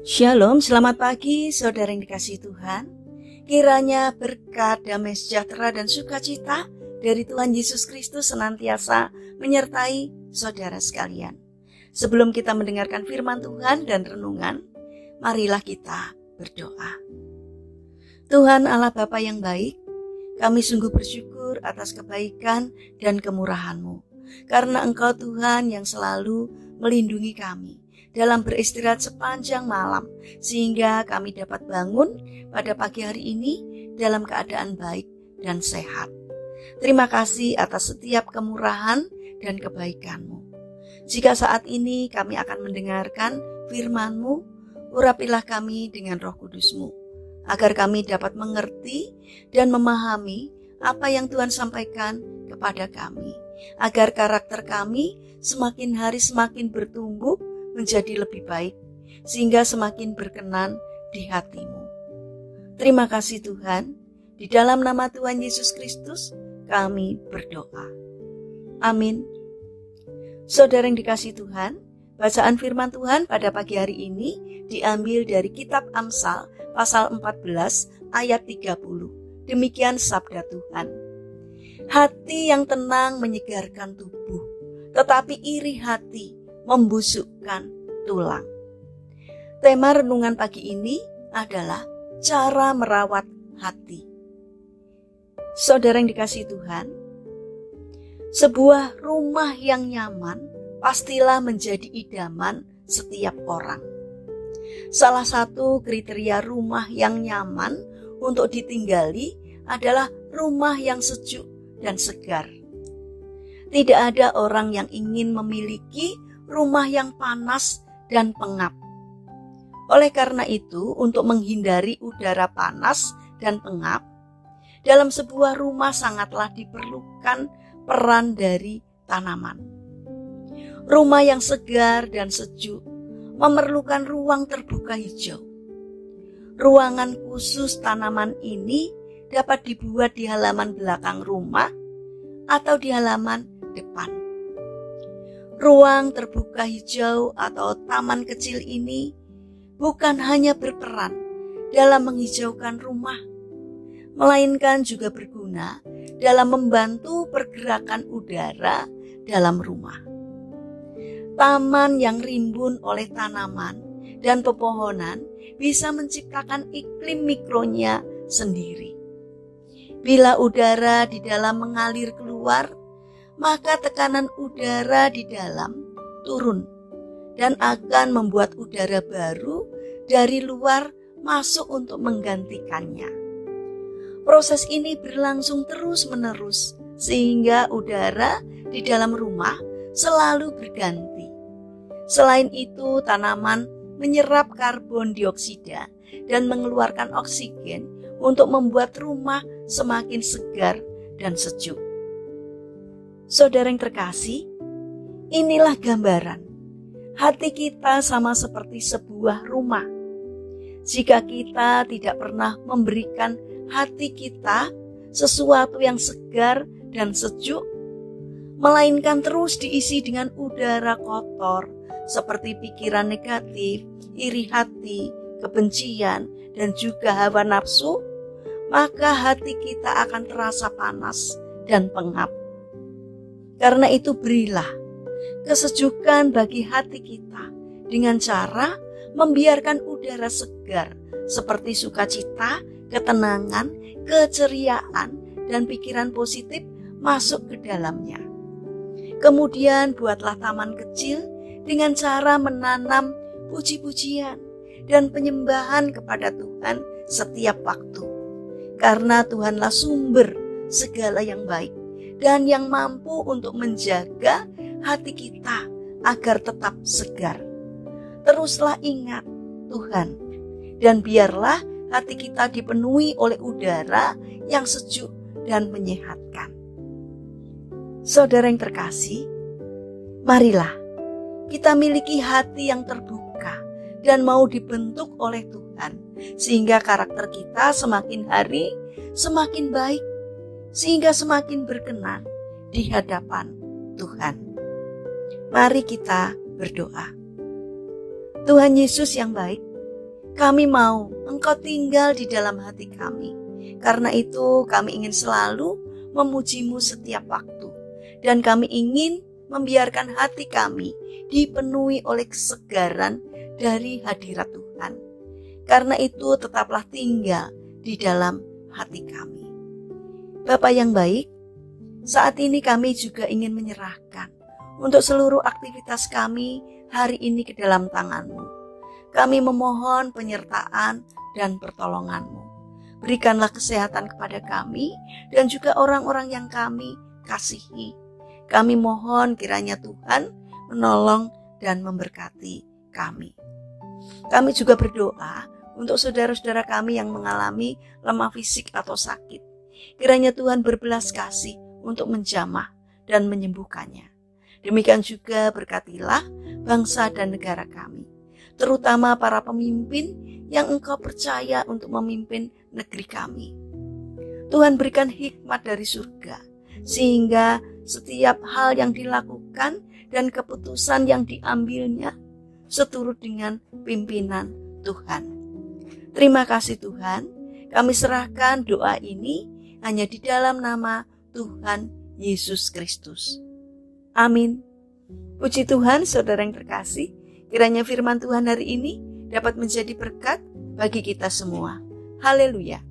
Shalom, selamat pagi saudara yang dikasihi Tuhan. Kiranya berkat, damai sejahtera dan sukacita dari Tuhan Yesus Kristus senantiasa menyertai saudara sekalian. Sebelum kita mendengarkan firman Tuhan dan renungan, marilah kita berdoa. Tuhan Allah Bapa yang baik, kami sungguh bersyukur atas kebaikan dan kemurahan-Mu. Karena Engkau Tuhan yang selalu melindungi kami dalam beristirahat sepanjang malam, sehingga kami dapat bangun pada pagi hari ini dalam keadaan baik dan sehat. Terima kasih atas setiap kemurahan dan kebaikan-Mu. Jika saat ini kami akan mendengarkan firman-Mu, urapilah kami dengan Roh Kudus-Mu, agar kami dapat mengerti dan memahami apa yang Tuhan sampaikan kepada kami, agar karakter kami semakin hari semakin bertumbuh menjadi lebih baik, sehingga semakin berkenan di hati-Mu. Terima kasih Tuhan, di dalam nama Tuhan Yesus Kristus kami berdoa. Amin. Saudara yang dikasihi Tuhan, bacaan firman Tuhan pada pagi hari ini diambil dari kitab Amsal pasal 14 ayat 30. Demikian sabda Tuhan. Hati yang tenang menyegarkan tubuh, tetapi iri hati membusukkan tulang. Tema renungan pagi ini adalah cara merawat hati. Saudara yang dikasihi Tuhan, sebuah rumah yang nyaman pastilah menjadi idaman setiap orang. Salah satu kriteria rumah yang nyaman untuk ditinggali adalah rumah yang sejuk dan segar. Tidak ada orang yang ingin memiliki rumah yang panas dan pengap. Oleh karena itu, untuk menghindari udara panas dan pengap, dalam sebuah rumah sangatlah diperlukan peran dari tanaman. Rumah yang segar dan sejuk memerlukan ruang terbuka hijau. Ruangan khusus tanaman ini dapat dibuat di halaman belakang rumah atau di halaman depan. Ruang terbuka hijau atau taman kecil ini bukan hanya berperan dalam menghijaukan rumah, melainkan juga berguna dalam membantu pergerakan udara dalam rumah. Taman yang rimbun oleh tanaman dan pepohonan bisa menciptakan iklim mikronya sendiri. Bila udara di dalam mengalir keluar, maka tekanan udara di dalam turun dan akan membuat udara baru dari luar masuk untuk menggantikannya. Proses ini berlangsung terus-menerus sehingga udara di dalam rumah selalu berganti. Selain itu, tanaman menyerap karbon dioksida dan mengeluarkan oksigen untuk membuat rumah semakin segar dan sejuk. Saudara yang terkasih, inilah gambaran. Hati kita sama seperti sebuah rumah. Jika kita tidak pernah memberikan hati kita sesuatu yang segar dan sejuk, melainkan terus diisi dengan udara kotor seperti pikiran negatif, iri hati, kebencian, dan juga hawa nafsu, maka hati kita akan terasa panas dan pengap. Karena itu berilah kesejukan bagi hati kita dengan cara membiarkan udara segar seperti sukacita, ketenangan, keceriaan, dan pikiran positif masuk ke dalamnya. Kemudian buatlah taman kecil dengan cara menanam puji-pujian dan penyembahan kepada Tuhan setiap waktu. Karena Tuhanlah sumber segala yang baik dan yang mampu untuk menjaga hati kita agar tetap segar. Teruslah ingat Tuhan, dan biarlah hati kita dipenuhi oleh udara yang sejuk dan menyehatkan. Saudara yang terkasih, marilah kita miliki hati yang terbuka dan mau dibentuk oleh Tuhan, sehingga karakter kita semakin hari semakin baik, sehingga semakin berkenan di hadapan Tuhan. Mari kita berdoa. Tuhan Yesus yang baik, Kami mau Engkau tinggal di dalam hati kami. Karena itu kami ingin selalu memuji-Mu setiap waktu. Dan kami ingin membiarkan hati kami dipenuhi oleh kesegaran dari hadirat Tuhan. Karena itu tetaplah tinggal di dalam hati kami. Bapa yang baik, saat ini kami juga ingin menyerahkan untuk seluruh aktivitas kami hari ini ke dalam tangan-Mu. Kami memohon penyertaan dan pertolongan-Mu. Berikanlah kesehatan kepada kami dan juga orang-orang yang kami kasihi. Kami mohon kiranya Tuhan menolong dan memberkati kami. Kami juga berdoa untuk saudara-saudara kami yang mengalami lemah fisik atau sakit. Kiranya Tuhan berbelas kasih untuk menjamah dan menyembuhkannya. Demikian juga berkatilah bangsa dan negara kami, terutama para pemimpin yang Engkau percaya untuk memimpin negeri kami. Tuhan berikan hikmat dari surga, sehingga setiap hal yang dilakukan dan keputusan yang diambilnya seturut dengan pimpinan Tuhan. Terima kasih Tuhan, kami serahkan doa ini hanya di dalam nama Tuhan Yesus Kristus. Amin. Puji Tuhan, saudara yang terkasih, kiranya firman Tuhan hari ini dapat menjadi berkat bagi kita semua. Haleluya.